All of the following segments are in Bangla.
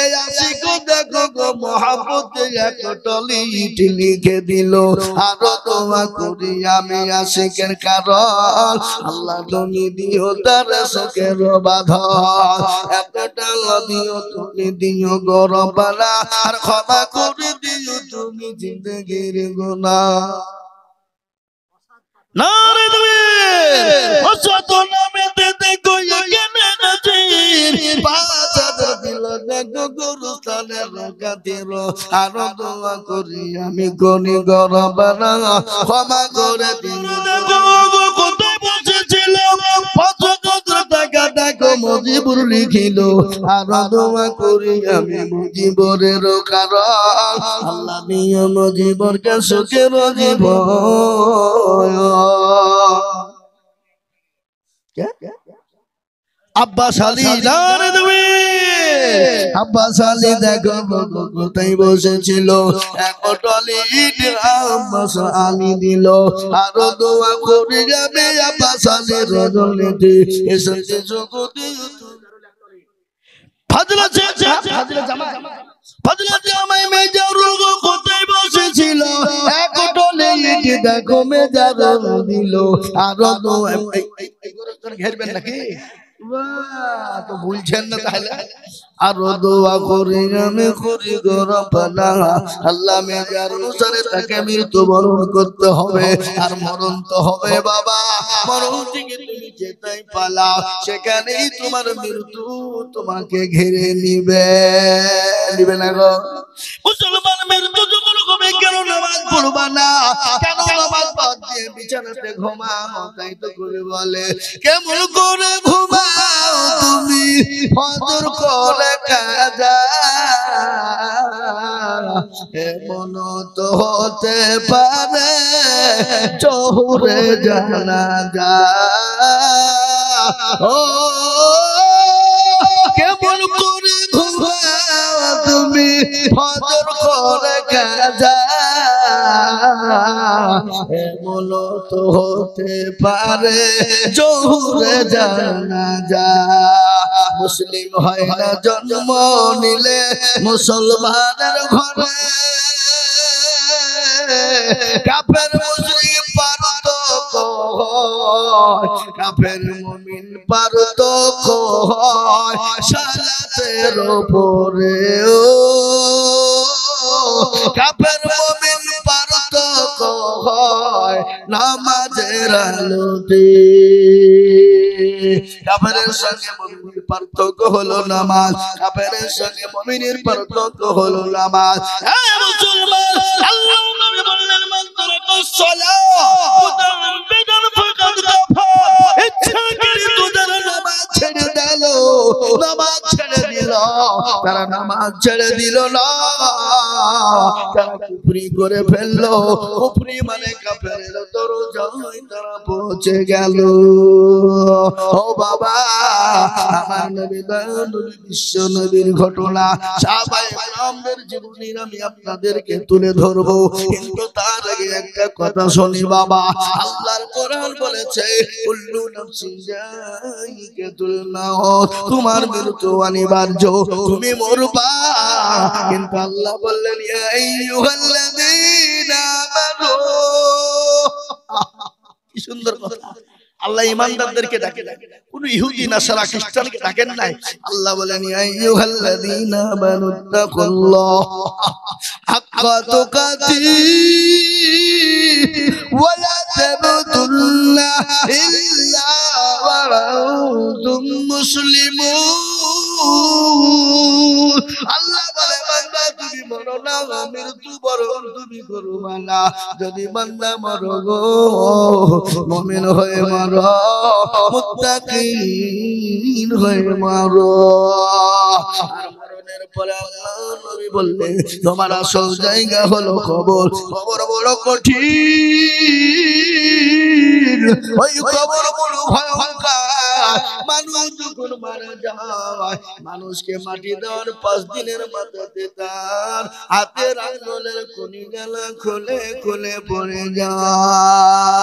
এই আশিক দেখো গো মহব্বতে এক টলি ইট লিখে দিল আরো দোয়া করি আমি আশিকের কারণ আল্লাহ তুমি দিও তার শোকের বাঁধন একটা দিও তুমি দিও গো রব্বানা আর ক্ষমা করে দিও তুমি জিন্দেগির গুনাহ নারে তাকবীর অসত নামে দেখো এখানে নাজির পাঁচ দিল দেখো গুরুস্থানের কাতির আরো দোয়া করি আমি গনি গো রব্বানা ক্ষমা করে দিও দেখো কোথায় বসেছিল দেখো মুজিবুর লিখিল আরো দোয়া করি আমি মুজিবরের কারণ আল্লাহ নিয়ে মুজিবরকে সুখের জীবন আব্বাস আলী নারে তাকবীর আব্বাস আলী দেখো কোথায় বসেছিল এক টলি ইট আব্বাস আলী দিল আরো দোয়া করে যাবে আব্বাস আলী রজনীতে এসেছে জগতে ফজলত জামাই মেজারুল কোথায় বসেছিল এক টলি ইট দেখো মেজারুল দিল আরো দোয়া ঘেরবেন নাকি তো ভুলছেন না তাহলে আরো দোয়া করি আমি করি গো রব্বানা আল্লাহ মেজার অনুসারে তাকে মৃত্যুবরণ করতে হবে আর মরণ তো হবে বাবা মরণ থেকে তুমি যেটাই পালাও সেখানেই তোমার মৃত্যু তোমাকে ঘিরে নিবে না গো মুসলমান মৃত্যু যখন হবে কেন নামাজ পড়বা না কেন নামাজ বাদ দিয়ে বিছানাতে ঘুমাও তাই তো করে বলে কেমন করে ঘুমাও তুমি ফজর করে কাজা এমন তো হতে পারে জোহরে জানাজা ও কেমন করে ঘুমাও তুমি ফজর করে কাজা এমন তো হতে পারে জোহরে জানাজা মুসলিম হয় না জন্ম নিলে মুসলমানের ঘরে কাফের মুশরিক পারতক হয় কাফের মুমিন পারতক হয় সালাতের উপরে ও কাফের মুমিন পারতক হয় নামাজের আলোতে কাফেরের সঙ্গে মুমিনের পার্থক্য হলো নামাজ কাফেরের সঙ্গে মুমিনের পার্থক্য হলো নামাজ হে মুসলমান আল্লাহ নবী বললেন মান তারাকাস সালাহ মুতাআম্মিদান ফাকাদ কাফার ইচ্ছাকৃত যারা নামাজ ছেড়ে দিল নামাজ ছেড়ে দিল তারা নামাজ ছেড়ে দিল না তারা কুফরি করে ফেললো কুফরি মানে কাফেরের দরজায় তারা পৌঁছে গেল ও বাবা আমার নবী দয়ানবী বিশ্ব নবীর ঘটনা সাহাবায়ে কেরামদের জীবনী আমি আপনাদেরকে তুলে ধরবো কিন্তু তার আগে একটা কথা শুনি বাবা আল্লাহর কোরআন বলেছে কুল্লু নাফসিন যায়িকাতুল মাউত তোমার মৃত্যু অনিবার্য তুমি মরবা কিন্তু আল্লাহ বললেন ইয়া আইয়ুহাল্লাযীনা আমানু কি সুন্দর কথা আল্লাহ ঈমানদারদেরকে ডাকে কোন ইহুদি নাসারা খ্রিস্টানকে ডাকেন নাই আল্লাহ বলেন ইয়া আইয়ুহাল্লাযীনা আমানুত্তাকুল্লাহ হাক্কা তুকাতি ওয়া লা তামুতুন্না ইল্লা ওয়া আনতুম মুসলিমুন আল্লাহ বলে বান্দা তুমি মরো না মৃত্যু বরণ তুমি করবা না যদি বান্দা মরো গো মুমিন হয়ে মরো মুত্তাকিন হয়ে মরো আর মরণের পরে আল্লাহ নবী বললেন তোমার আসল জায়গা হলো কবর কবর বড় কঠিন ওই কবর বড় ভয়ঙ্কর মানুষ যখন মারা যায় মানুষকে মাটি দেওয়ার 5 দিনের মাথাতে তার হাতের আঙুলের কণিগুলো খুলে খুলে পড়ে যায়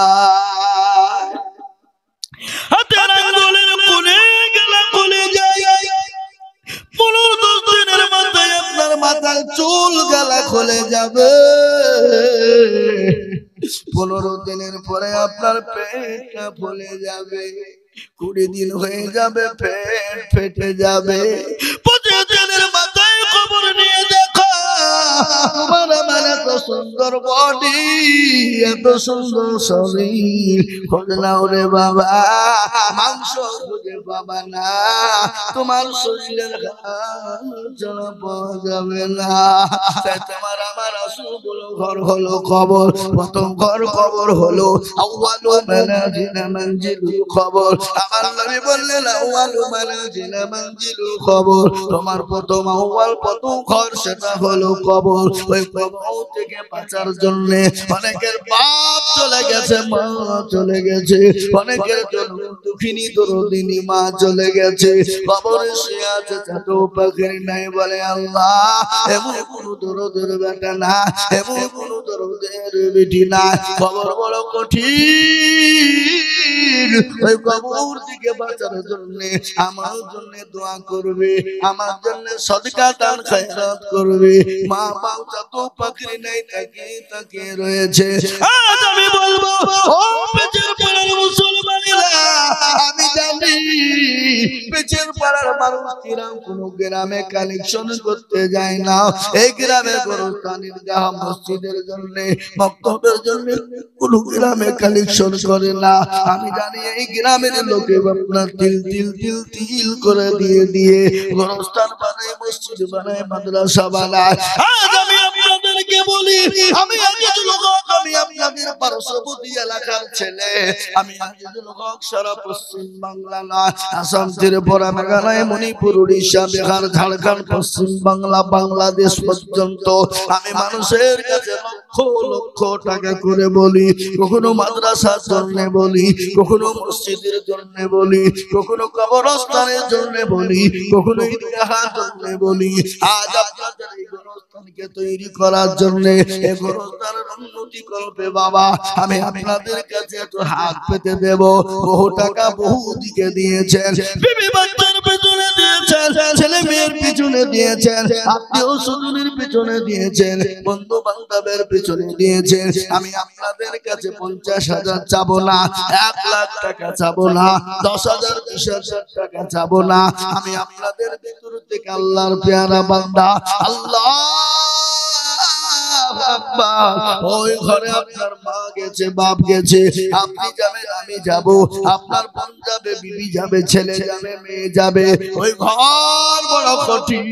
হাতের আঙুলের কণিগুলো খুলে যায় 15-10 দিনের মাথার চুল গালা খুলে যাবে। 15 দিনের পরে আপনার পেটটা ফুলে যাবে। 20 দিন হয়ে যাবে, পেট ফেটে যাবে। 25 দিনের মাথায় খবর নিয়ে দেখো তোমার আমার এত সুন্দর বডি, এত সুন্দর শরীর, খোঁজ নাও রে বাবা, মাংস খুঁজে পাবা না, তোমার শরীরের হাড় পাওয়া যাবে না। তাই তোমার আমার আসল ঘর হলো কবর। প্রথম ঘর কবর হলো আউয়ালু মানাজিনা মানজিলুল কবর। আমার নবী বললেন আউয়ালু মানাজিনা মানজিলুল কবর, তোমার প্রথম আউয়াল প্রথম ঘর সেটা হলো কবর। ওই কবর থেকে বাঁচার জন্য অনেকের বাপ চলে গেছে, মা চলে গেছে, অনেকের জন্য দুঃখিনী দরদিনী মা চলে গেছে, কবরে শুয়ে আছে চাটো পাখির নাই। বলে আল্লাহ এমন কোন দরদের বেটা না, এমন কোন দরদের বেটি না, কবর বড় কঠিন। ওই কবর থেকে বাঁচার জন্য আমার জন্য দোয়া করবে, আমার জন্য সদকা দান খয়রাত করবে। মা বাপ চাটো পাখির নাই তাকে রয়েছে। আজ আমি বলবো ও পেটের পাড়ার মুসলমানেরা, আমি জানি পেটের পাড়ার মানুষ কিরাম কোন গ্রামে কালেকশন করতে যায় না। এই গ্রামে গোরস্থানের জাহা মসজিদের জন্য মক্তবের জন্য কোন গ্রামে কালেকশন করে না। আমি জানি এই গ্রামের লোকে আপনার তিল তিল তিল তিল করে দিয়ে গোরস্থান বানায়, মসজিদ বানায়, মাদ্রাসা বানায়। আজ আমি আপনাদেরকে বলি, আমি আজিজুল হক, আমি আপনাদের পার্শ্ববর্তী এলাকার ছেলে, আমি আজিজুল হক সারা পশ্চিম বাংলা না, আসাম, ত্রিপুরা, মেঘালয়, মণিপুর, উড়িষ্যা, বিহার, ঝাড়খণ্ড, পশ্চিম বাংলা, বাংলাদেশ পর্যন্ত আমি মানুষের কাছে লক্ষ লক্ষ টাকা করে বলি। কখনো মাদ্রাসার জন্য বলি, কখনো মসজিদের জন্য বলি, কখনো কবরস্থানের জন্য বলি, কখনো ঈদগাহের জন্য বলি। আজ আপনাদের এই গোরস্থানকে তৈরি করার জন্য, এই গোরস্থানের উন্নতি করবে বাবা, আমি আপনাদের কাছে একটু হাত পেতে দেব। বহু টাকা বহু দিকে দিয়েছেন, বিবি বাচ্চার পেছনে দিয়েছেন, ছেলে মেয়ের পিছনে দিয়েছেন, আত্মীয় স্বজনের পিছনে দিয়েছেন, বন্ধু বান্ধবের পিছনে দিয়েছেন। আমি আপনাদের কাছে 50,000 চাবো না, 1 লাখ টাকা চাবো না, 10,000 20,000 টাকা চাবো না। আমি আপনাদের ভিতর থেকে আল্লাহর পেয়ারা বান্দা, আল্লাহ ওই ঘরে আপনার মা গেছে, বাপ গেছে, আপনি যাবেন, আমি যাব, আপনার বোন যাবে, বিবি যাবে, ছেলে যাবে, মেয়ে যাবে। ওই ঘর বড় কঠিন।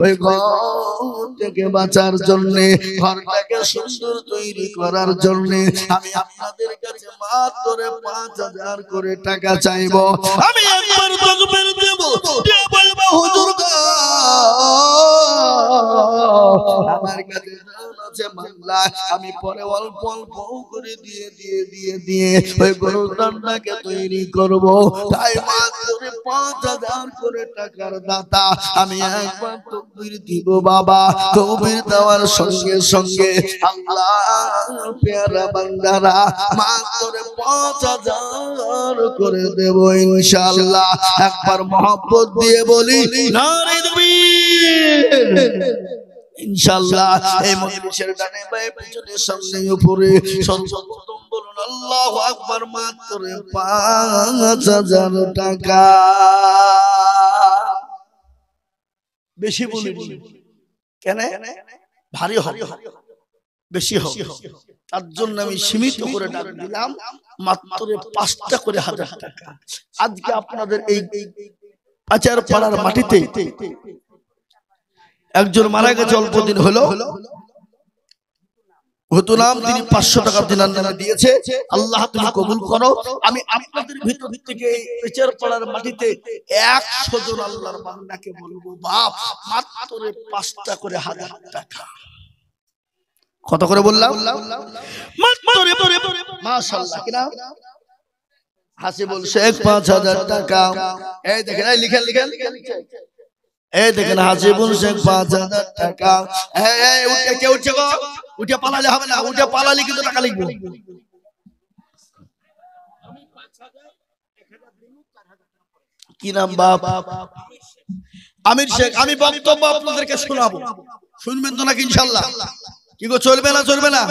ওই ঘর থেকে বাঁচার জন্য, ঘরটাকে সুন্দর তৈরি করার জন্য আমি আপনাদের কাছে মাত্র 5,000 করে টাকা চাইবো। আমি একবার তকবীর দেব, দিয়ে বলবো হুজুর গো আমার কাছে আছে মামলা, আমি পরে অল্প অল্প করে দিয়ে ওই গোরস্থানটাকে তৈরি করব। তাই মাত্র 5,000 করে টাকার দাতা। আমি একবার তকবীর দিব বাবা, তকবীর দেওয়ার সঙ্গে সঙ্গে আল্লাহ পেয়ারা বান্দারা মাত্র 5,000 করে দেব ইনশাআল্লাহ। একবার মহব্বত দিয়ে বলি নারে তাকবীর। ইনশাআল্লাহ এই মজলিসের ডানে বায়ে পিছনে সামনে উপরে সর্বপ্রথম বলুন আল্লাহু আকবার। মাত্র 5,000 টাকা। বেশি বলি কেন? ভারী হবে, বেশি হবে, তার জন্য আমি সীমিত করে ডাক দিলাম মাত্র 5টা করে 1,000 টাকা। আজকে আপনাদের এই আচার পাড়ার মাটিতে একজন মারা গেছে, অল্প দিন হলো, হতুনাম, তিনি 500 টাকা দিনার নামে দিয়েছে। আল্লাহ তুমি কবুল করো। আমি আপনাদের ভিতর থেকে পেচার পাড়ার মাটিতে 100 জন আল্লাহর বান্দাকে বলবো বাপ মাত্র 5টা করে 1,000 টাকা। কত করে বললাম? মাশাআল্লাহ, কিনা হাসিবুল শেখ 5,000 টাকা। এই দেখেন, এই লিখেন লিখেন, এই দেখেন হাসিবুল শেখ 5,000 টাকা। এই উঠে কে উঠছে গো? উঠে পালালে হবে না, উঠে পালালে কিন্তু টাকা লিখবো। কি নাম বাপ? আমির শেখ। আমি বক্তব্য আপনাদেরকে শোনাবো, শুনবেন তো নাকি ইনশাআল্লাহ? কি গো চলবে না চলবে না?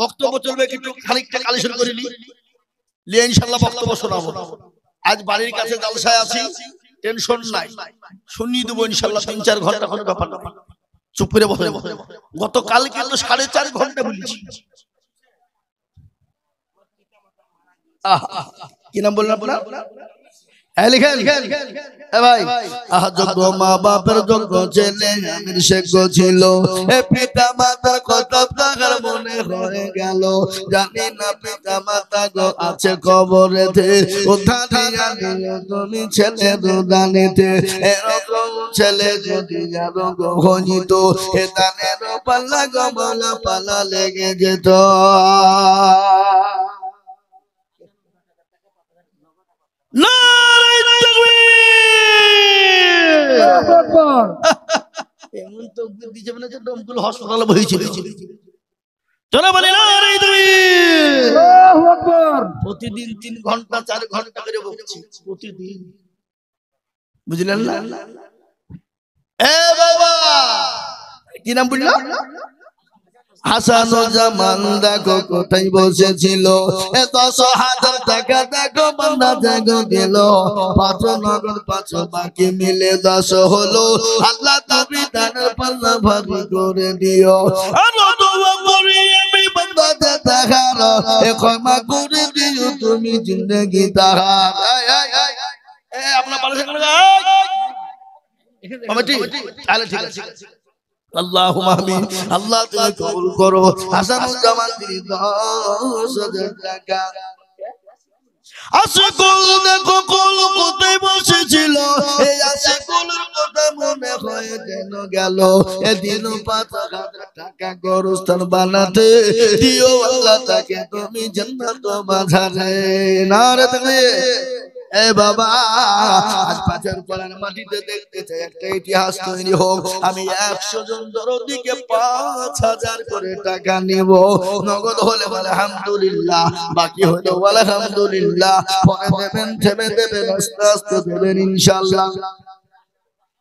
বক্তব্য চলবে, একটু খানিকটা কালেকশন করে নিয়ে ইনশাআল্লাহ বক্তব্য শোনাবো। আজ বাড়ির কাছে জালসায় আছি, টেনশন নাই, শুনিয়ে দেবো ইনশাআল্লাহ। 3-4 ঘন্টা কোনো ব্যাপার না, চুপ করে বসে। গতকাল কিন্তু 4.5 ঘন্টা বলেছি। কি নাম বললেন আপনার? যোগ্য মা বাপের যোগ্য ছেলে আমির শেখ ছিল, পিতা মাতার কথা তাহার মনে হয়ে গেল। জানি না পিতা মাতা গো আছে কবরেতে, তুমি ছেলে দুদানিতে। এরকম ছেলে যদি আরো গহনিত, এ দানের পাল্লা গমলা পালা লেগে যেত। এমন তো দিচ্ছে মানে যে ডমগুলো হাসপাতালে বইছিল। চলো বলি না রে তুমি, প্রতিদিন 3 ঘন্টা 4 ঘন্টা করে বকছি প্রতিদিন, বুঝলেন না? এ বাবা কি নাম বললো? হাসানুজ্জামান দেখো কোথায় বসেছিল, 10,000 টাকা দেখো বান্দা দেখো দিল, 5 নগদ 5 বাকি মিলে 10 হলো। আল্লাহ তুমি দানের পাল্লা ভারী করে দিও, দোয়া করি আমি বান্দাতে তাহার, ক্ষমা করে দিও তুমি জিন্দেগি তাহার। আপনার পাশে কমিটি তাহলে ঠিক আছে। আল্লাহুম্মা আমিন। আল্লাহ তুমি কবুল করো। হাসানুজ্জামান 10,000 টাকা। আশিকুল দেখো কুল কোথায় বসেছিল, এই আশিকুলের কথা মনে হয়ে যেন গেল। এদিন 5,000 টাকা গোরস্থান বানাতে দিও আল্লাহ, তাকে তুমি জান্নাত বাজারে। নারে তাকবীর। এ বাবা আজ পাঁচের পাড়ার মাটিতে দেখতে চাই একটা ইতিহাস তৈরি হোক। আমি 100 জন দরদিকে 5,000 করে টাকা নিব। নগদ হলে আলহামদুলিল্লাহ, বাকি হলে আলহামদুলিল্লাহ। পরে দেবেন, থেমে দেবেন, আস্তে আস্তে দেবেন ইনশাআল্লাহ।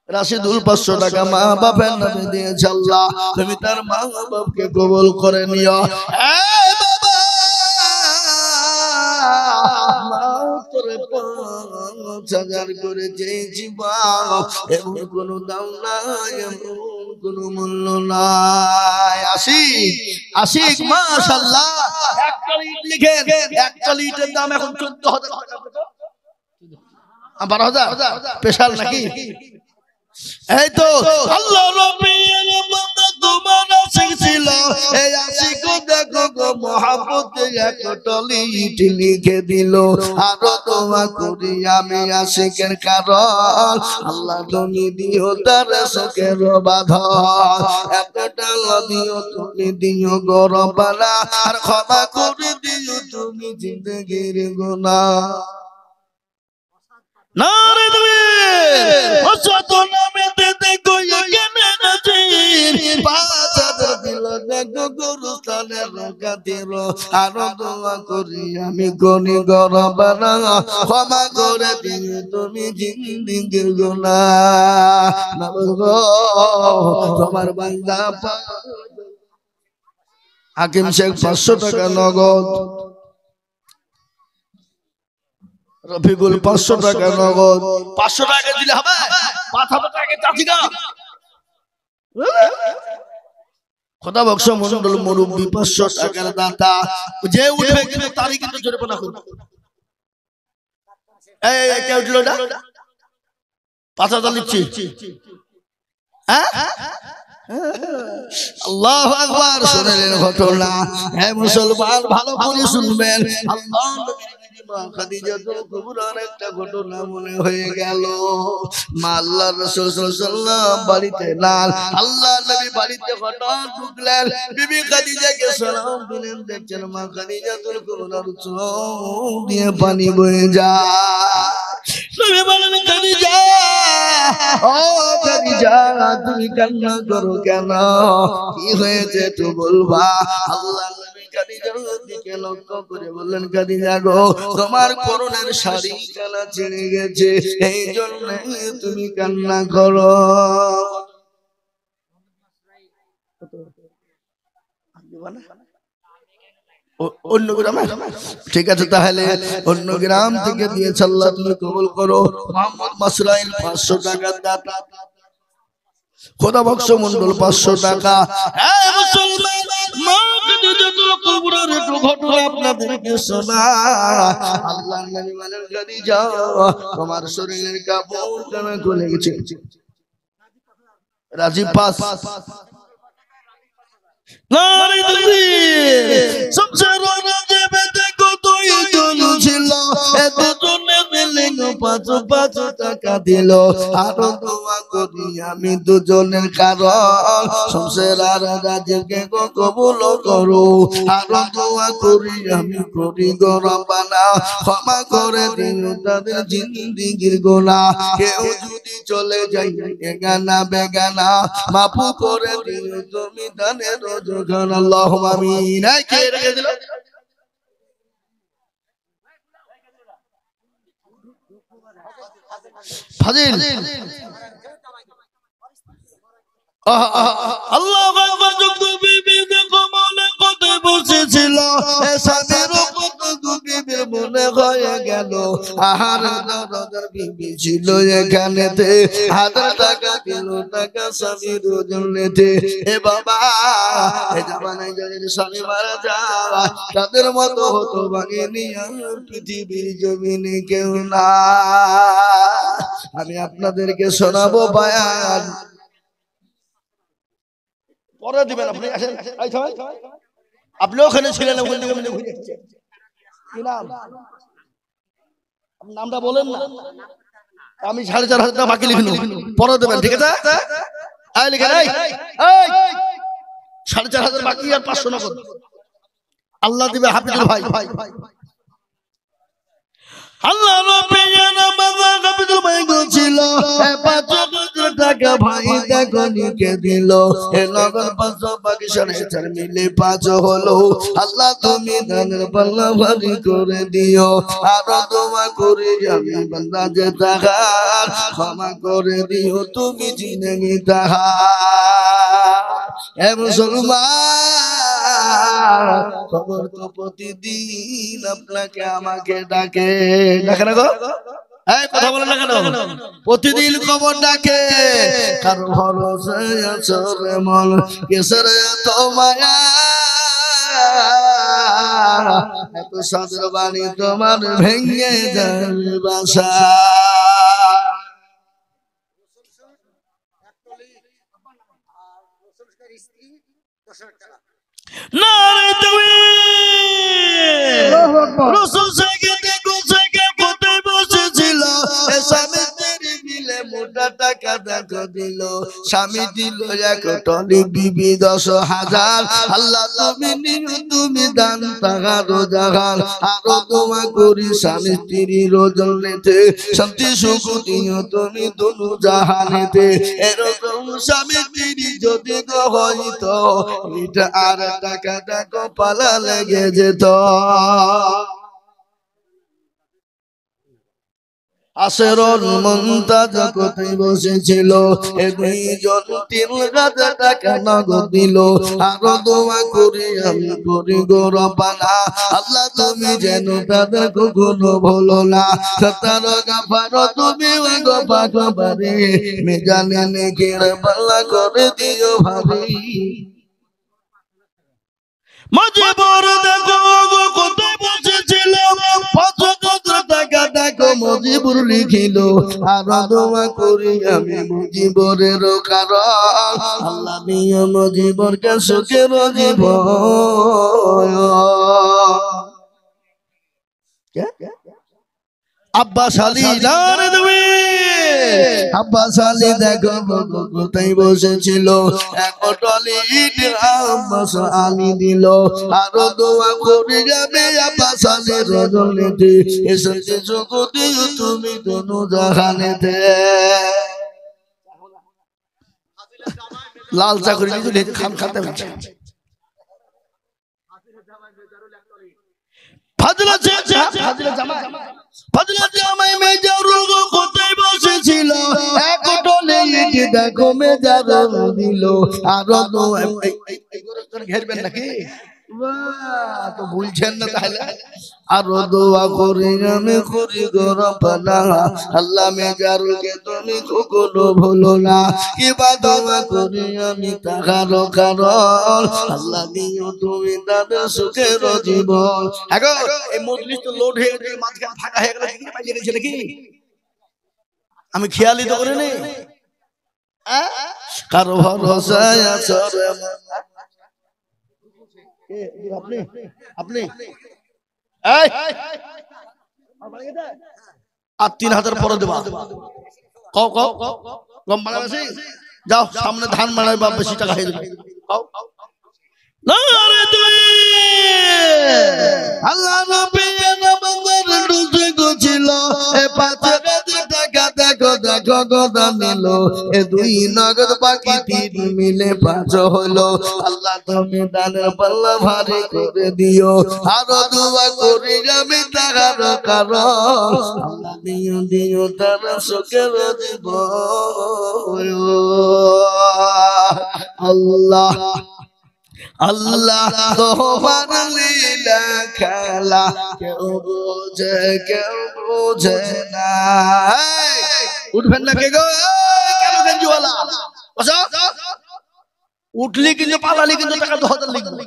রাশিদুল 500 টাকা মা বাপের নামে দিয়েছে আল্লাহ, তুমি তার মা বাপকে কবুল করে নিও। এ বাবা তোরে 5,000 করে চেয়েছি বাপ, এমন কোনো দাম নাই, এমন কোনো মূল্য নাই। আশিক মাশাআল্লাহ। একটা ইট লিখেন, একটা ইটের দাম এখন 14,000 টাকা। 12,000 স্পেশাল নাকি? এই তো আল্লাহ রাব্বিল বান্দা তোমার আশিক ছিল, এই আশিক দেখো গো মহব্বতে একটা ইট লিখে দিল। আরো দোয়া করি আমি আশিকের কারণ, আল্লাহ তুমি দিও তার শোকের বাঁধন। একটা দিও তুমি দিও গো রব্বানা, আর ক্ষমা করে দিও তুমি জিন্দেগির গুনাহ। নারে তাকবীর। ও যত নামেতে দেখো এখানে নাজির, 5,000 দিল দেখো গোরস্থানের খাতির। আরো দোয়া করি আমি গনি গরবানা, ক্ষমা করে দিও তুমি জিন্দেগির গুনাহ। তোমার বান্দা হাকিম শেখ 500 টাকা নগদ, রফিকুল 500 টাকা নগদ। 500 টাকা দিলে হবে? 5,000 টাকা চাচ্ছি না। খোদা বক্স মন্ডল মুরব্বি 500 টাকার দাতা, যে উঠবে কিন্তু তারই কিন্তু জরিমানা হবে। এই কে উঠলো না? 5,000 লিখছি। হ্যাঁ আল্লাহু আকবার। শুনলেন ঘটনা? হ্যাঁ মুসলমান ভালো করে শুনবেন। আল্লাহ নবীর মা খাদিজাতুল কুবরার একটা ঘটনা মনে হয়ে গেল। মা আল্লাহর রাসূল সাল্লাল্লাহু আলাইহি ওয়াসাল্লাম বাড়িতে নাই, আল্লাহ নবী বাড়িতে হঠাৎ ঢুকলেন। বিবি খাদিজাকে সালাম দিলেন, দেখছেন মা খাদিজাতুল কুবরার চোখ দিয়ে পানি বয়ে যায়। নবী বলেন খাদিজা, ও খাদিজা তুমি কান্না করো কেন? কি হয়েছে একটু বলবা? আল্লাহ নবী খাদিজার দিকে লক্ষ্য করে বললেন, খাদিজা গো তোমার পরনের শাড়ি গলা ছিঁড়ে গেছে, এই জন্য তুমি কান্না করো। অন্য গ্রামে ঠিক আছে তাহলে অন্য গ্রাম থেকে দিয়েছে আল্লাহ তুমি কবুল করো মোহাম্মদ মাসরাইল 500 টাকা দাতা খোদা বক্স মন্ডল 500 টাকা এই মুসলমান মাকে দিদাতুল কুবরার একটু ঘটনা আপনাদেরকে শোনা আল্লাহর নবী বলেন খাদিজা তোমার শরীরের কাপড় কেন খুলে গেছে রাজীব পাস নারী তুমি সংসার রাজবে দেখো তুই চলছিল এত জনে দিলেন 5 টাকা দিল আর দোয়া করি আমি দুজনের কারণ সংসার আর রাজকে কবুল করো আর দোয়া করি আমি করি গো রব্বানা ক্ষমা করে দিন তাদের জিন্দেগির গুনাহ কেউ যদি চলে যায় এগানা বেগানা মাফ করে দিন তুমি দানের রোজগান আল্লাহুম্মা আমিন এই কে রেখে দিল ফাজিল আল্লাহু আকবার যুগ বিবি দেখো মনে কত বসেছিল স্বামীর কত বিবির মনে হয়ে গেল আহার দরদার বিবি ছিল এখানেতে 1000 টাকা দিল টাকা স্বামীর জন্যতে এ বাবা এ জামানায় যাদের স্বামী মারা যায় তাদের মতো হতো ভাঙেনি আর পৃথিবীর জমিনে কেউ না আমি আপনাদেরকে শোনাবো বয়ান পরে দিবেন আপনি আসেন আপনি ওখানে ছিলেন ওখান থেকে ঘুরে এসেছেন কি নাম আপনি নামটা বলেন না আমি 4,500 টাকা বাকি লিখে নেব পরে দেবেন ঠিক আছে এই লিখেন এই 4,500 বাকি আর 500 নগদ আল্লাহ দিবে হাফিজুল ভাই আল্লাহ নবী নামাজ হাফিজুল ভাই ছিল 5,000 টাকা ভাই দেখো নিকে দিল এ নগদ 500 বাকি 4,500 মিলে 5 হলো আল্লাহ তুমি দানের পাল্লা ভারী করে দিও আর দোয়া করে আমি বান্দা যে তাহার ক্ষমা করে দিও তুমি জিনেগি তাহার এ মুসলমান খবর তো প্রতিদিন আপনাকে আমাকে ডাকে ডাকে না গো এই কথা বলেন না কেন প্রতিদিন খবর ডাকে কার ভরসায় আছো রে মন কিসের এত মায়া এত সাদের বাণী তোমার ভেঙে যাবে বাসা নারে তুমি রাসূল থেকে দেখো থেকে কোথায় বসেছিল স্বামী তেরি মিলে মোটা টাকা দেখো দিল স্বামী দিল এক টলি বিবি 10,000 আল্লাহ তুমি নিও তুমি দান তাহারো জাহান আরো দোয়া করি স্বামী স্ত্রী রোজনেতে শান্তি সুখ দিও তুমি দুনু জাহানেতে এরকম স্বামী স্ত্রী যদি গো হইতো এটা আর টাকা টাকা পালা লেগে যেত আসরুল মুনতাজ কোথায় বসেছিল এ দুইজন 3,000 টাকা নগদ দিল আর দোয়া করি আমি করি গো রব্বানা আল্লাহ তুমি যেন তাদের কখনো ভুলো না সতার গাফার তুমি গো পাকবারে মেজানে নেকের পাল্লা করে দিও ভাবি মজিবর দেখো গো কোথায় বসেছিল 5,000 টাকা দেখো মজিবর লিখিল আর দোয়া করি আমি মজিবরের কারণ আল্লাহ নিয়ে মজিবরকে সুখের জীবন আব্বাস আলী নারে তুমি আব্বাস আলী দেখো কোথায় বসেছিল এক টলি ইট আব্বাস আলী দিল আর দোয়া করে যাবে আব্বাস আলী রজনীতে এসেছে জগতে তুমি দোনো জাহানেতে লাল চাকরি নিয়ে খান খাতে ফাজলা জামাই ফাজলা জামাই মেজারুল কোথায় বসেছিল এক টলে ইট দেখো মেজাজ দিল আরো ঘেরবেন নাকি তো ভুলছেন না তাহলে আরো দোয়া করি আমি করি গরপানা আল্লাহ মেজারুলকে তুমি কখনো ভুলো না কিবা দোয়া করি আমি তাহার কারণ আল্লাহ দিও তুমি তাদের সুখের জীবন আগো এই মজলিস তো লোড হয়ে গেছে মাঝখানে ফাঁকা হয়ে গেল কি পাইয়ে গেছে নাকি আমি খেয়ালই তো করে নেই কারো ভরসায় আছে আপনি আপনি আর 3000 পরে দেবা কম মারা বেশি যাও সামনে ধান মারাই বা বেশি টাকা হয়ে যাবে আল্লাহ নবী নামাজের রোজে গছিল এ 5000 টাকা দেখো দেখো কথা নিল এ 2 নগদ বাকি 3 মিলে 5 হলো আল্লাহ তুমি দানের পাল্লা ভারী করে দিও আরো দোয়া করি আমি তাহার কারণ আল্লাহ দিও দিও তার সুখের জীবন আল্লাহ আল্লাহ তোমার লীলা খেলা কেউ বোঝে না উঠবেন না কে গো কেন গঞ্জওয়ালা বসো উঠলি কিন্তু পালালি কিন্তু টাকা 2000 লিখবে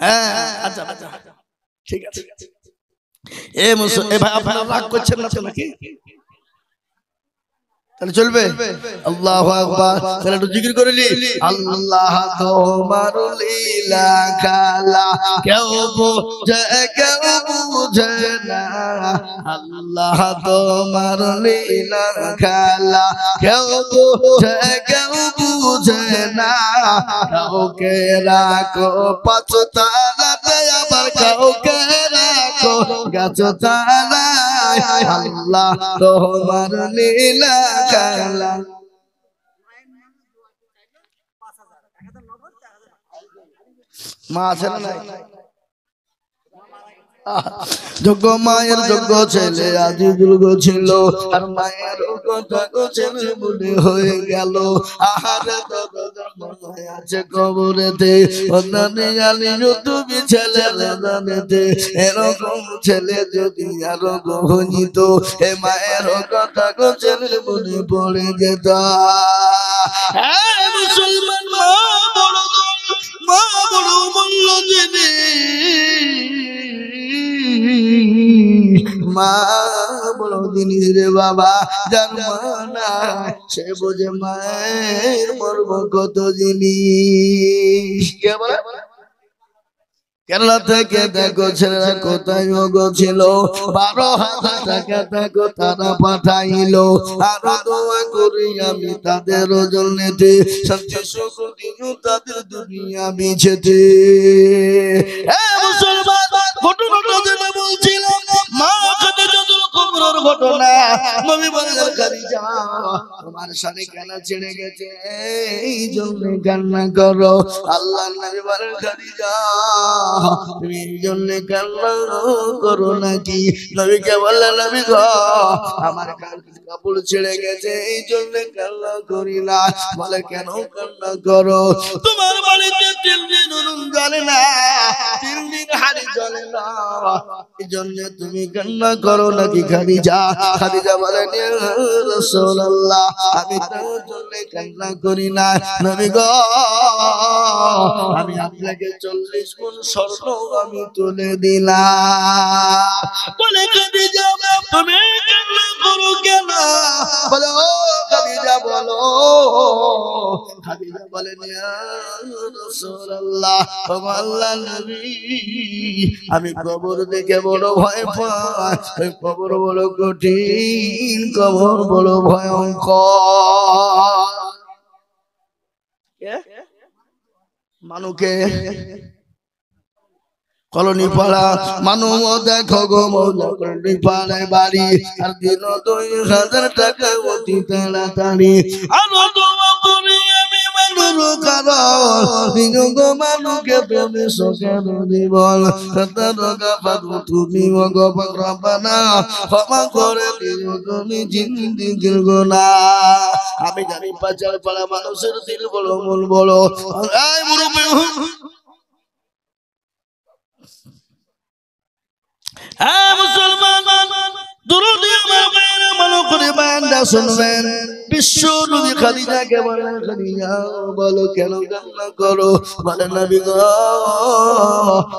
হ্যাঁ আচ্ছা আচ্ছা ঠিক আছে এ ভাই আপনারা রাগ করছেন না তো নাকি তাহলে চলবে আল্লাহু আকবার তাহলে একটু জিকির করে নি আল্লাহ তোমার লীলা খেলা কেউ বুঝে না আল্লাহ তোমার লীলা খেলা কেউ বুঝে না কাউকে রাখো পাঁচতলাতে আবার কাউকে রাখো গাছতলায় আল্লাহ তোমার লীলা খেলা মা আছে না নাই যোগ্য মায়ের যোগ্য ছেলে আজি দুর্গ ছিল আর মায়ের কথা ছেলে বলে হয়ে গেল আহারে আছে কবরেতে তুমি ছেলে জানেতে এরকম ছেলে যদি আরো গহনিত এ মায়ের কথা ছেলে বলে পড়ে যেত মুসলমান মা বড় মূল্য জেনে মা বড় জিনিস রে বাবা যার মা না সে বোঝে মায়ের মর্ম কত জিনিস কে বলে কেরালা থেকে দেখো ছেলেরা কোথায় ছিল 12,000 টাকা দেখো তারা পাঠাইলো আরো দোয়া করি আমি তাদের জন্যে শান্তি সুখ দিও তাদের দুনিয়া বিছেতে মুসলমান ঘটনাটা যেটা বলছিলাম মা কাছে যত কবরের ঘটনা নবী বললেন খাদিজা তোমার শানে কেন ছেড়ে গেছে এই জন্য কান্না করো আল্লাহ নবী বলেন খাদিজা তুমি এই জন্য কান্না করো নাকি নবীকে বললেন নবী গো আমার কাপড় ছেড়ে গেছে এই জন্য কান্না করি না বলে কেন কান্না করো তোমার বাড়িতে 3 দিন নুন জ্বলে না 3 দিন হাড়ি জ্বলে না এই জন্য তুমি কান্না করো নাকি খাদিজা খাদিজা বলেন ইয়া রাসূলুল্লাহ আমি তোর জন্য কান্না করি না নবী গো আমি আপনাকে 40 গুণ স্বর্ণ আমি তুলে দিলাম বলে খাদিজা তুমি কান্না করো কেন বলো খাদিজা বলো খাদিজা বলেন ইয়া রাসূলুল্লাহ ও আল্লাহর নবী আমি কবর দেখে বড় ভয় পাই ওই কবর বড় কঠিন কবর বড় ভয়ঙ্কর মানুকে কলোনি পাড়া মানু দেখো গো মৌলা কলোনি পাড়ায় বাড়ি আর দিন 2000 টাকা অতি তাড়াতাড়ি আরো দোয়া করি আমি মানুষ বন্ধুর কারণ বিয়োগ মানুষকে তুমি সুখের জীবন তুমি রব্বানা ক্ষমা করে দিও তুমি জিন্দেগির গুনাহ। আমি জানি বাজার পাড়া মানুষের দিল বড় মন বড়। এই মুরব্বি হ্যাঁ মুসলমান দুরুদ আমার বাইরে মনে করে বান্দা শুনবেন। বিশ্ব নবী খাদিজাকে বলেন খাদিজা বলো কেন কান্না করো? বলে নবী গো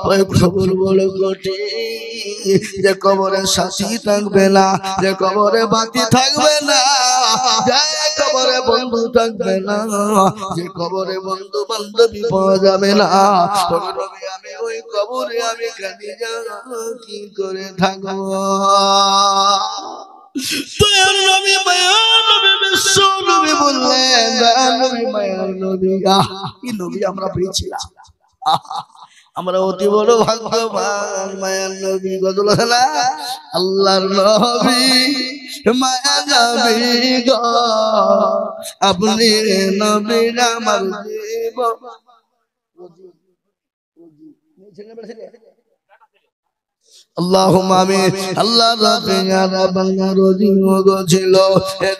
ওই কবর বড় কঠিন, যে কবরে সাথী থাকবে না, যে কবরে বাতি থাকবে না, যে কবরে বন্ধু থাকবে না, যে কবরে বন্ধু বান্ধবী পাওয়া যাবে না। নবী আমি ওই কবরে আমি খাদিজা কি করে থাকবো? দয়ার নবী মায়ার নবী বিশ্ব নবী বললেন দয়ার নবী মায়ার নবী কি নবী আমরা পেয়েছিলাম। আমরা অতি বড় ভাগ্যবান। মায়ার নবী গজল না আল্লাহর নবী মায়া নবী গো আপনি নবী আমার জীবন। আল্লাহুম্মা আমিন। আল্লাহ রাব্বিনা বাংলা রোজি মগো ছিল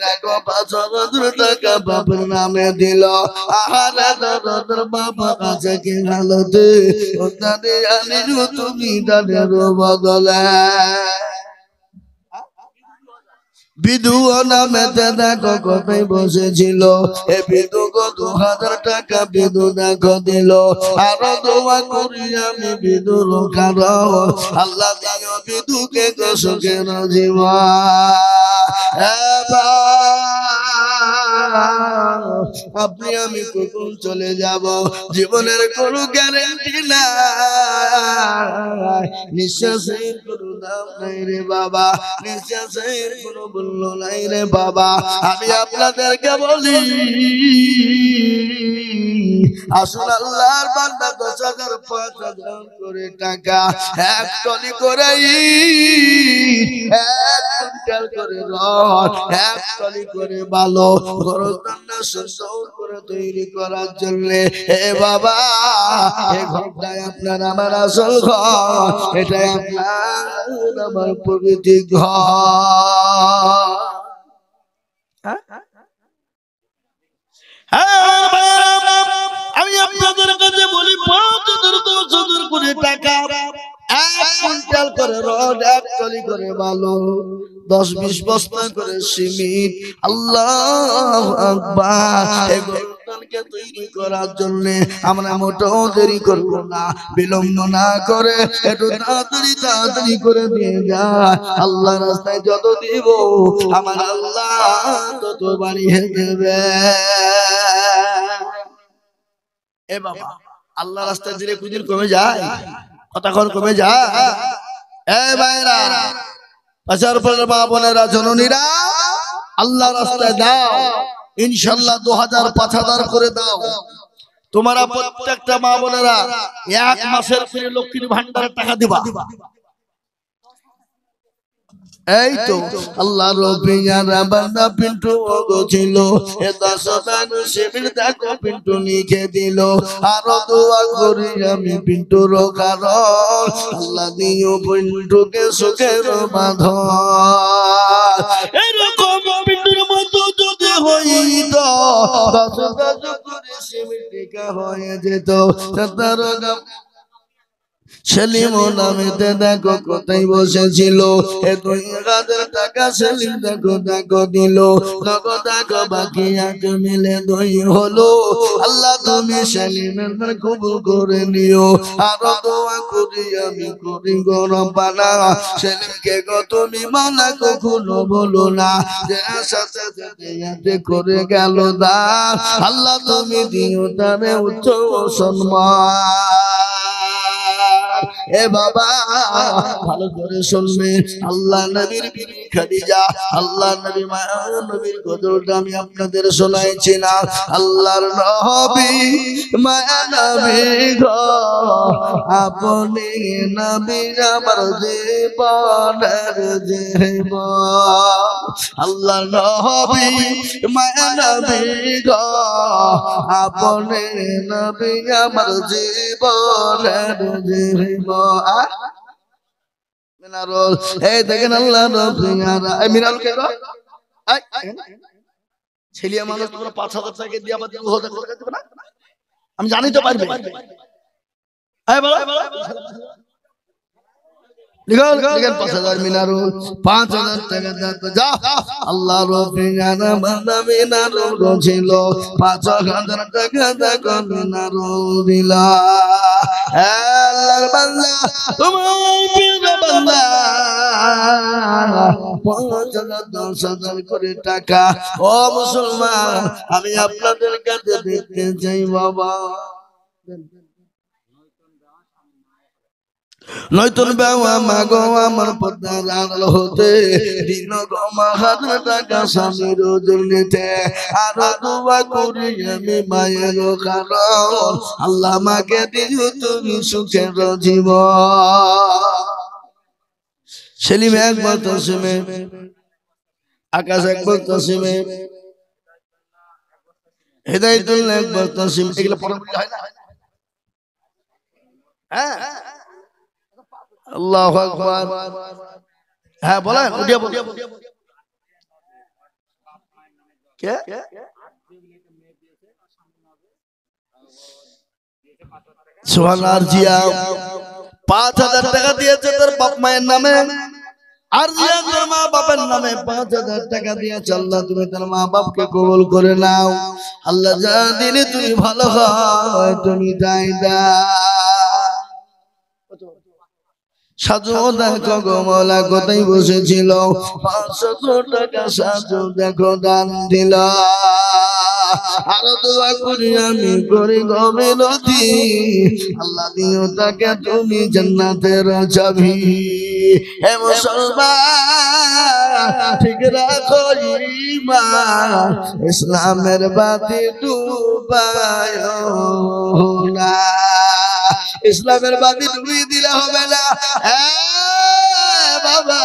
দেখো 5,000 টাকা বাপের নামে দিল। আহারে দাদার বাবা কাছে কি হালতে ওদানে আনিরু তুমি দানের বদলে বিধু নামে দেখো কোথায় বসেছিল। এ বিধু গো 2,000 টাকা বিধু দেখো দিল। আরো দোয়া করি আমি বিধুর কারণ আল্লাহ দিও বিধুকে গো সুখের জীবন। আপনি আমি কখন চলে যাব জীবনের কোনো গ্যারান্টি নাই। নিঃশ্বাসের কোনো দাম নাই রে বাবা, নিঃশ্বাসের কোনো মূল্য নাই রে বাবা। আমি আপনাদেরকে বলি আসুন আল্লাহর বান্দা 10,000 5,000 করে টাকা এক টলি করে এক কুইন্টাল করে রড এক টলি করে বালো গরদান্না সুন্দর করে তৈরি করার জন্য হে বাবা এই ঘরটাই আপনার আমার আসল ঘর, এটাই আপনার আমার প্রকৃতি ঘর। আমি আপনাদের কাছে বলি 5,000 করে টাকা এক কুইন্টাল করে রড এক টলি করে বালু 10-20 বস্তা করে সিমেন্ট। আল্লাহু আকবার। এই গরুটাকে তৈরি করার জন্য আমরা মোটেও দেরি করব না, বিলম্ব না করে একটু তাড়াতাড়ি করে দিয়ে যায়। আল্লাহর রাস্তায় যত দিব আমার আল্লাহ তত বাড়িয়ে দেবে। এ বাবা আল্লাহ রাস্তায় দিলে কুদিন কমে যায়, কতক্ষণ কমে যায়। এ ভাইরা পাশার পরের মা বোনেরা জননীরা আল্লাহ রাস্তায় দাও ইনশাআল্লাহ 2,000 করে দাও। তোমরা প্রত্যেকটা মা বোনেরা 1 মাসের ফ্রি লক্ষ্মীর ভান্ডারের টাকা দিবা। এই তো আল্লাহ রবিয়ারা বান্দা পিন্টু ওগো ছিল এ 10 শিবির দেখো পিন্টু লিখে দিল। আরো দোয়া করি আমি পিন্টুর কারণ আল্লাহ দিও পিন্টুকে সুখের বাঁধন। এরকম পিন্টুর মতো যদি হইত 10 করে শিবির টিকা হয়ে যেত। সেলিম নামেতে দেখো কোথায় বসেছিল এ 2,000 টাকা সেলিম দেখো দিল। দেখো বাকি এক মিলে 2 হলো। আল্লাহ তুমি সেলিমের কবুল করে নিও। আরো দোয়া করি আমি করি গো রব্বানা সেলিমকে গো তুমি মানা কখনো বলো না, যে সাথে সাথে করে গেল দান আল্লাহ তুমি দিও তারে উচ্চ সম্মান। এ বাবা ভালো করে শুনবে আল্লাহ নবীর বিবি খাদিজা আল্লাহ নবী মায়ের নবীর গজলটা আমি আপনাদের শোনাইছি না আল্লাহর নবী মায়া নবী গো আপনি নবী আমার জীবনের জীবন আল্লাহর নবী মায়া নবী গো আপনি নবী আমার জীবনের জীবন মিনারুল এই দেখেন আল্লাহ নবী এই মিনারুল কে গো ছেলিয়া মানুষ তোমরা ৫,০০০ টাকা দিয়ে আবার হোদা করে দিবে না আমি জানি তো পারবে এই বলো লিখল লিখেন ৫,০০০ মিনারুল ৫,০০০ টাকা দাও যা আল্লাহ রবি জানা বান্দা মিনারুল ছিল ৫,০০০ টাকা দাও মিনারুল দিলা আল্লাহর বান্দা তোমার প্রিয় বান্দা ৫,০০০ করে টাকা ও মুসলমান আমি আপনাদের কাছে দেখতে চাই বাবা নয়তন বাবা মাগো আমার পদ্মার আড়াল হতে দিন গমা ১,০০০ টাকা স্বামীর জন্যতে আরো দোয়া করি আমি মায়ের কারণ আল্লাহ মাকে দিও তুমি সুখের জীবন সেলিম একবার তসিমে আকাশ একবার তসিমে হেদায়েতুল্লাহ একবার তসিম এগুলো পড়া হয় না হ্যাঁ আল্লাহু আকবার হ্যাঁ বলেন উঠিয়া বলেন কে সুবহানাল্লাহ জিয়া ৫,০০০ টাকা দিয়েছে তোর বাপ মায়ের নামে আর জিয়া তোর মা বাবার নামে ৫,০০০ টাকা দিয়েছে আল্লাহ তুমি তোর মা বাপকে কবুল করে নাও আল্লাহ যা দিলে তুমি ভালো হয় তুমি তাই দাও সাজু দেখো গো মওলা কোথায় বসেছিল ৫০০ টাকা সাজু দেখো দান দিল আর দোয়া করি আমি করি গো মিনতি আল্লাহ দিও তাকে তুমি জান্নাতের চাবি হে মুসলমান ঠিক রাখো ঈমান ইসলামের বাতি ডুবায়ো না ইসলামের বাতি ডুবিয়ে দিলে হবে না বাবা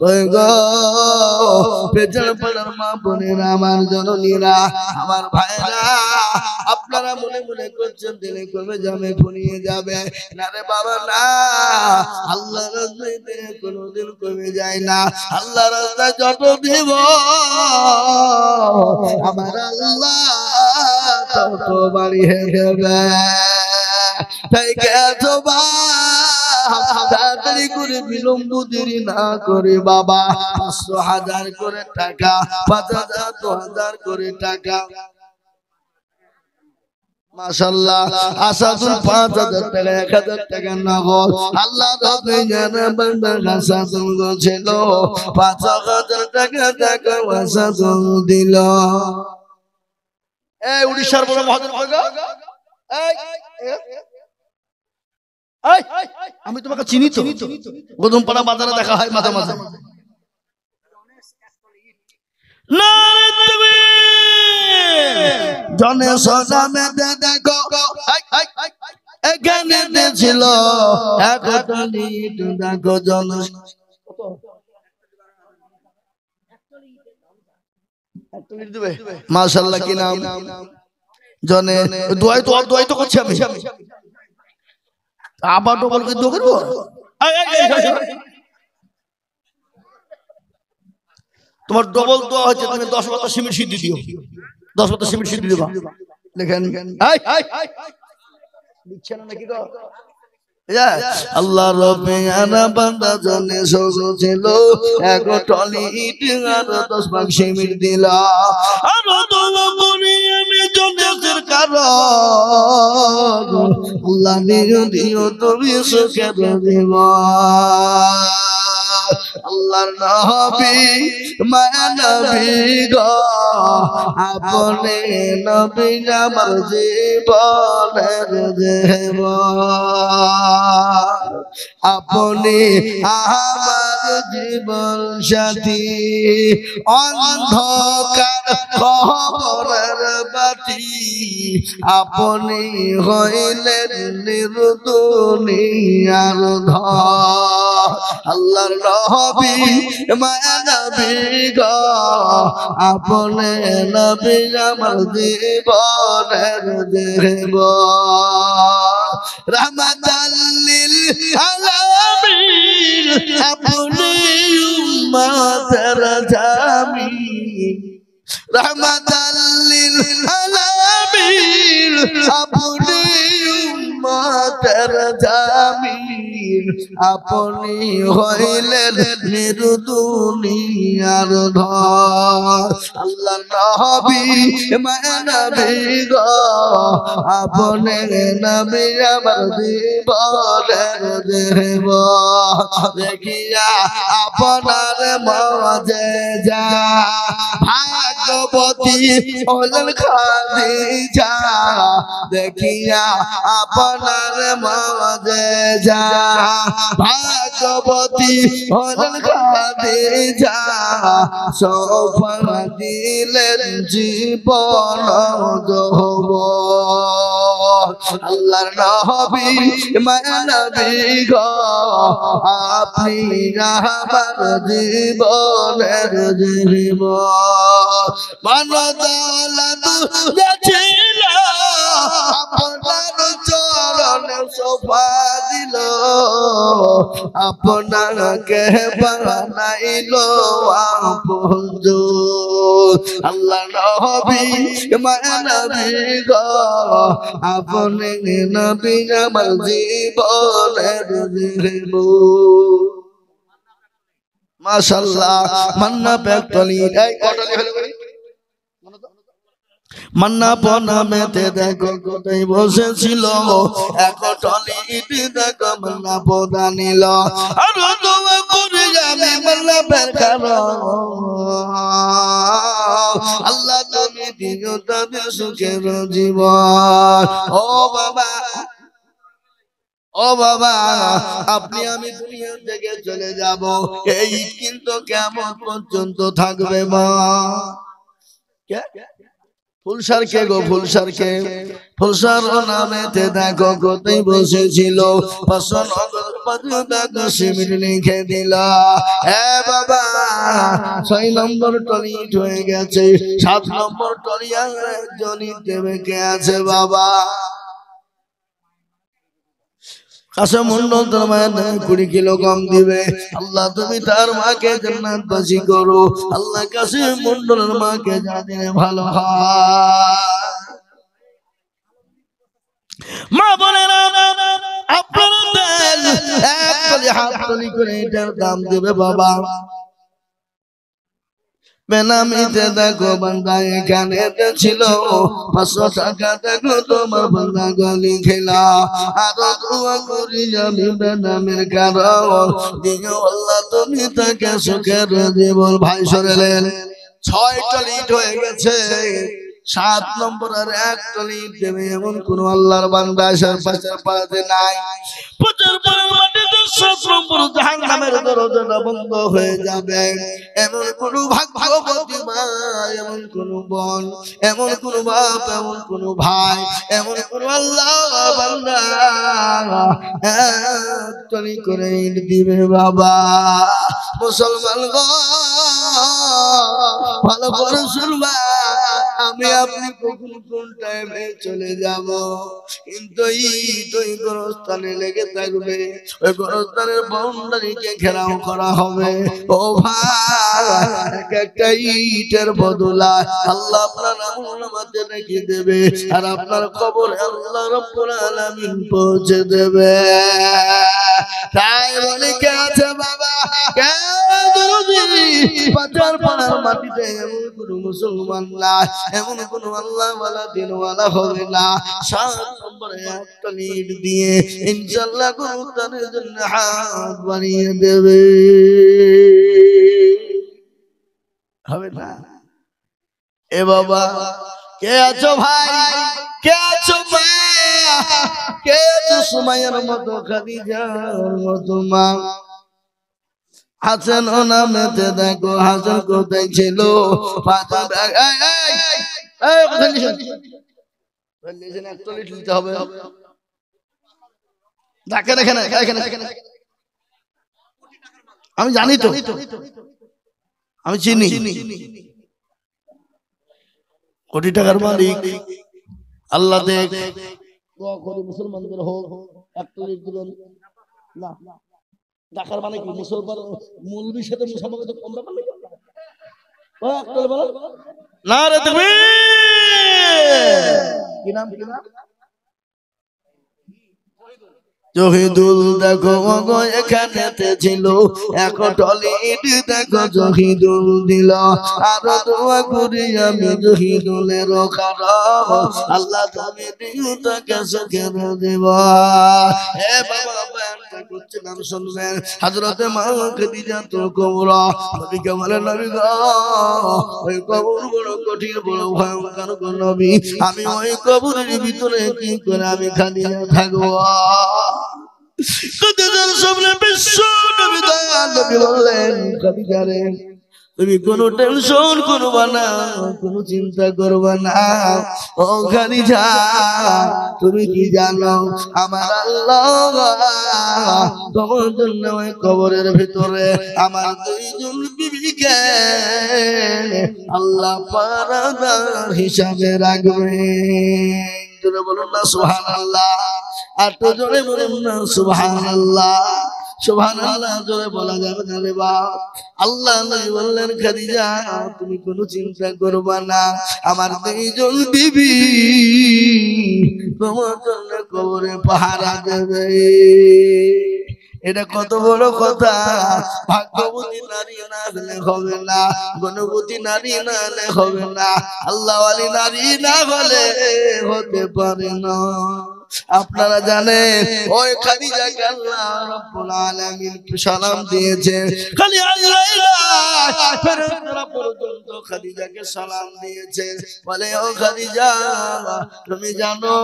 ওই গো পেছন পাড়ার মা বোনেরা আমার জননীরা আমার ভাইরা আপনারা মনে মনে করছেন দিলে কমে যাবে ফুরিয়ে যাবে না রে বাবা না আল্লাহর রাস্তাতে কোনোদিন কমে যায় না আল্লাহর রাস্তায় যত দিব আমার আল্লাহ তত বাড়িয়ে দেবে তাই কেতবা তাড়াতাড়ি করে বিলম্ব দেরি না করে বাবা ৫০০,০০০ করে টাকা ৫,০০০ ২,০০০ করে টাকা মাশাআল্লাহ আসাদুল ৫,০০০ টাকা ১,০০০ টাকা নগদ আল্লাহ রবে জানা বান্দা আসাদুল ছিল ৫,০০০ টাকা টাকা আসাদুল দিল এই উড়িষ্যার বড় মহাজন কইগো এই আমি তোমাকে চিনি তো গোদমপাড়া বাজারে দেখা হয় মাঝে মাঝে জনে সোনামে দেখো এখানে ছিল একটলি দেখো জন মাশাআল্লাহ কি নাম জনে দোয়াই তো করছি আমি আবার ডবল কি দো করবো তোমার ডবল দোয়া হচ্ছে তুমি ১০ পাতা সিমেন্ট সিদ্ধি দিও ১০ পাতা সিমেন্ট সিদ্ধি দিবা লেখেন দিচ্ছে না নাকি গো আল্লাহ রবে আনা বান্দা জনে সোজো ছিল এক টলি ইট আর ১০ ভাগ সিমেন্ট দিলা আর দোয়া করি আমি জন্নাতের কারণ আল্লাহ দিও তুমি সুখের জীবন আল্লাহর নবী মায়া নবী গো আপনি নবী আমার জীবনের জীবন আপনি আমার জীবন সাথী অন্ধকার কবরের বাতি আপনি হইলেন নির্দুনিয়ার ধর আল্লাহর নবী মায়া নবী গো আপনি নবী আমার জীবনের জীবন রহমাতাল লিল আলামিন আপনি উম্মতের জামিন রহমাতাল লিল আলামিন আপনি উম্মতের জামিন আপনি হইলেন নির্দুনিয়ার ধর আল্লাহ নবী মায়া নবী গো আপনি নবী আমার জীবনের জীবন দেখিয়া আপনার মুজিজা ভাগ্যবতী হলেন খাদিজা দেখিয়া আপনার মুজিজা ভাগ্যবতী হলেন খাদিজা সৌফা দিলেন জীবন যৌবন আল্লাহর নবী মায়া নবী গো আপনি আমার জীবনের জীবন মানদৌলত ছিল আপনার চরণে শোভা দিল আপনাকে বানাইল আপনজন আল্লাহ নবী মায়া নবী গো আপনি নবী আমার জীবনের জীবন মাশাআল্লাহ মান্না পেটলি এই কটলি হলো মান্না বনামেতে দেখো কোথায় বসেছিল এক টলি ইট দেখো মান্না পোদা নিল আর দোয়া করে যাবে মান্না পের কারো আল্লাহ তুমি দিও তবে সুখের জীবন ও বাবা ও বাবা আপনি আমি দুনিয়া থেকে চলে যাব এই কিন্তু কেমন পর্যন্ত থাকবে মা কে ফুলসার কে গো ফুলসার কে ফুলসার নামেতে দেখো কোথায় বসেছিল পাশনগর পাজু দেখো সিমিট লিখে দিল এ বাবা 6 নম্বর টলি হয়ে গেছে 7 নম্বর টলি আর একজনই দেবে কে আছে বাবা কাসম মন্ডল তোর মায়ের নামে 20 কিলো কম দিবে আল্লাহ তুমি তার মাকে জান্নাতবাসী করো আল্লাহ কাসম মন্ডলের মাকে জানে ভালো হয় মা বোনেরা আপনারা এক কলি হাত তলি করে এটার দাম দেবে বাবা বেনামিতে দেখো বান্দা এখানে ছিল 500 টাকা দেখো তোমার বান্দা গলি খেলা আর দোয়া করি আমি বেনামের কারণ দিও আল্লাহ তুমি তাকে সুখের জীবন ভাই সরেলেন 6 টলি হয়ে গেছে 7 নম্বর আর 1 টলি দেবে এমন কোন আল্লাহর বান্দা আসার পাশের পাড়াতে নাই 50 মাটিতে 7 নম্বর জাহান্নামের দরজা বন্ধ হয়ে যাবে এমন কোন ভাগ্যবতী মা এমন কোন বোন এমন কোন বাপ এমন কোন ভাই এমন কোন আল্লাহ বান্দা এক টলি করে ইট দিবে বাবা মুসলমান গো ভালো করে শুনবা আমি আপনি কখন কোন টাইমে চলে যাব কিন্তু এই গোরস্থানে লেগে থাকবে ওই গোরস্থানের বাউন্ডারিকে ঘেরাও করা হবে ও ভাই এক একটা ইটের বদলা আল্লাহ আপনার আমলনামাতে রেখে দেবে আর আপনার কবরে আল্লাহ রাব্বুল আলামিন পৌঁছে দেবে তাই বলে কে আছে বাবা কে পাচার পাড়ার মাটিতে এমন কোন মুসলমান না এমন কোন আল্লাহ ওয়ালা দিন ওয়ালা হবে না 7 নম্বরে একটা লিড দিয়ে ইনশাআল্লাহ গোরস্থানের জন্য হাত বাড়িয়ে দেবে হবে না। এ বাবা, কে আছো ভাই, কে আছো মা, কে আছো সুমাইয়ার মতো, খাদিজার মতো মা? হাসান ও নামেতে দেখো, হাসান কোথায় ছিল? আমি জানি তো, আমি চিনি কোটি টাকার মালিক আল্লাহ। দেখ মুসলমানদের হোক, টাকার মানে কি? মুসলমান মৌলবীর সাথে মুসলমানকে কম ব্যাপার নাকি? না রে তুমি কি নাম, কি নাম? জহিদুল দেখো গো এখানেতে ছিল, এখন টলিট দেখো জহিদুল দিল। আর দোয়া করি আমি জহিদুলের কারণ, আল্লাহ তুমি দিও তাকে সুখের দেব। হে বাবা, বয়ানটা করছিলাম শুনবেন। হযরতে মা খাদিজাতুল কুবরা নবীকে বলেন, নবী গো ওই কবর বড় কঠিন, বড় ভয়ঙ্কর গো নবী, আমি ওই কবরের ভিতরে কি করে আমি খাদিজা থাকবো? তুমি কোন টেনশন করবা না, কোন চিন্তা করবা না। ও খাদিজা, তুমি কি জানো আমার আল্লাহ তোমার জন্য ওই কবরের ভিতরে আমার দুইজন বিবিকে আল্লাহ পারাদার হিসাবে রাখবে। বলুন না সুবহানাল্লাহ। আর তো জোরে বলুন না সুবহানাল্লাহ। সুবহানাল্লাহ জোরে বলা যাবে না রে বাপ। আল্লাহ নবী বললেন, খাদিজা তুমি কোনো চিন্তা করবা না, আমার দুইজন বিবি তোমার জন্য কবরে পাহারা দেবে। এটা কত বড় কথা। ভাগ্যবতী নারী না হলে হবে না, গুণবতী নারী না হলে হবে না, আল্লাহওয়ালি নারী না হলে হতে পারে না। আপনারা জানেন ওই খাদিজাকে আল্লাহ রাব্বুল আলামিন সালাম দিয়েছে, খালি আল্লাহ ফেরেশতারা পর্যন্ত খাদিজাকে সালাম দিয়েছে। বলে, ও খাদিজা তুমি জানো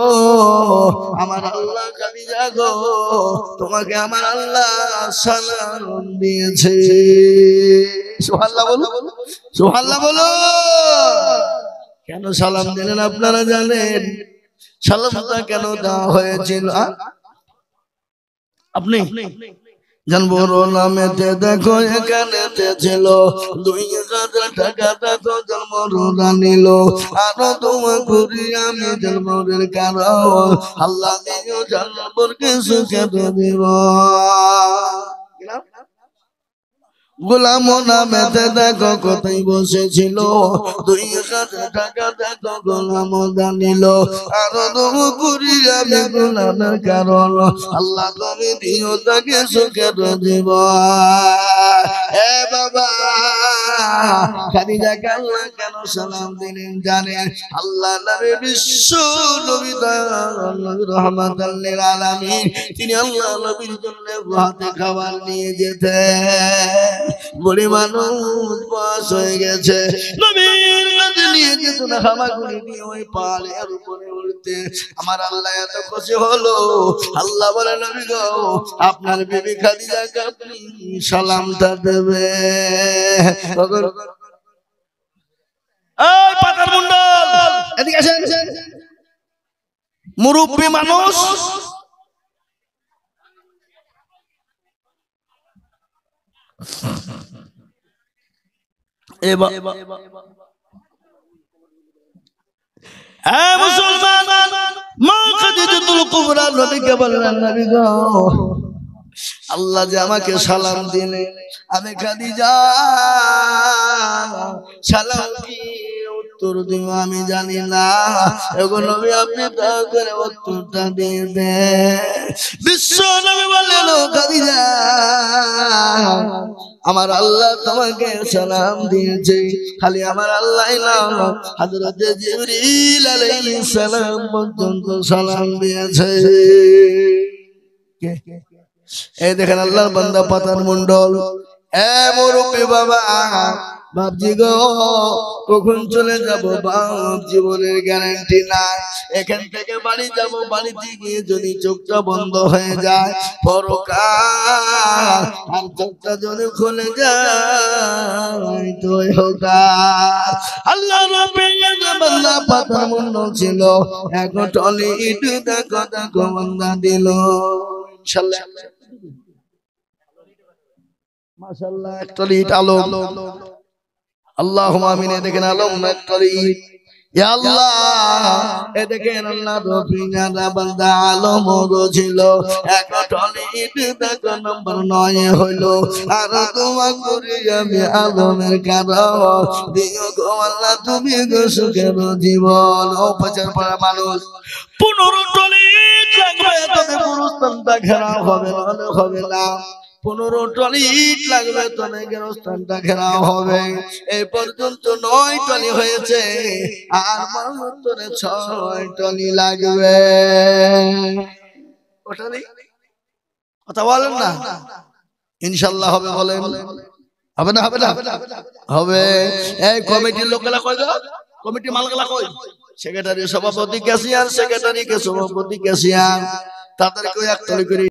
আমার আল্লাহ খাদিজা গো তোমাকে আমার আল্লাহ সালাম দিয়েছে। সুবহানাল্লাহ বলো, সুবহানাল্লাহ বলো। কেন সালাম দিলেন আপনারা জানেন? সালামটা কেন দেওয়া হয়েছিল আপনি জানবো? নামেতে দেখো এখানেতে ছিল 2000 টাকা, দেখো জন্মরোদা নিল। আরো তোমার করি আমি জন্মের কারণ, আল্লাহ দিও জন্মকে সুখে দিব। গোলাম নামেতে দেখো কোথায় বসেছিল, 2000 টাকা দেখো গোলাম দানিল। আর তুমি করি আমি গোলামের কারণ, আল্লাহ তুমি দিও তাকে সুখের দিব। এ বাবা, খাদিজাকে আল্লাহ কেন সালাম দিলেন জানেন? আল্লাহ নবী বিশ্ব নবী রাহমাতাল লিল আলামিন, তিনি আল্লাহ নবীর জন্য হাতে খাবার নিয়ে যেতেন। বুড়ি মানুষ বয়স হয়ে গেছে, নবীর কাছে নিয়ে যেত না হামাগুড়ি দিয়ে ওই পাহাড়ের উপরে উঠতে। আমার আল্লাহ এত খুশি হলো, আল্লাহ বলে, নবী গো আপনার বিবি খাদিজাকে আপনি সালামটা দেবে। এই পাতার মুন্ডল এদিকে আসেন, মুরব্বী মানুষ মুসলমান মা খাদিজাতুল কুবরা নবীকে বললেন, নবী গো আল্লাহ যে আমাকে সালাম দিলেন, আমি খাদিজা সালাম কি উত্তর দিব আমি জানি না। এখন নবী আপনি দয়া করে উত্তরটা দিয়ে দেন। বিশ্ব নবী বললেন, খাদিজা আমার আল্লাহ তোমাকে সালাম দিয়েছে, খালি আমার আল্লাহ না হযরতে জিবরিল আলাইহিস সালাম পর্যন্ত সালাম দিয়েছে। এই দেখেন আল্লাহর বান্দা পাতার মুন্ডল। এ মুরব্বি বাবা, বাপজি গো কখন চলে যাব বাপ, জীবনের গ্যারান্টি নাই। এখান থেকে বাড়ি যাব, বাড়িতে গিয়ে যদি চোখটা বন্ধ হয়ে যায় পরকাল, আর চোখটা যদি খুলে যায় তো হোকাল। আল্লাহ রাব্বুল আলামিন বান্দা পাতার মন ছিল, এখন টলি ইট দেখো দেখো বান্দা দিল। ইনশাআল্লাহ মাশাআল্লাহ একটা ইট আলো, আল্লাহুম্মা আমিন। দেখেন আলম একটা ইট, ইয়া আল্লাহ এ দেখেন আল্লাহ রফিনারা বান্দা আলম ছিল, এখন টলি ইট দেখো নম্বর 9 হইলো। আর দোয়া করি আমি আলমের কারণ দিও গো আল্লাহ তুমি গো সুখের জীবন। ও পাচার পাড়া মানুষ 15 টলি ইট লাগবে, তবে পুরস্থানটা ঘেরাও হবে না, হবে না। 15 টলি ইট লাগবে, তবে গেরস্থানটা ঘেরাও হবে। এই পর্যন্ত 9 টলি হয়েছে, আর মাত্র 6 টলি লাগবে। কথা বলেন না, ইনশাআল্লাহ হবে বলেন, হবে না? হবে না? হবে। এই কমিটির লোকেরা কই গো? কমিটি মালগুলা কই? সেক্রেটারি, সভাপতি, ক্যাশিয়ার, সেক্রেটারি কে সভাপতি, ক্যাশিয়ার, তাদেরকে এক টলি করে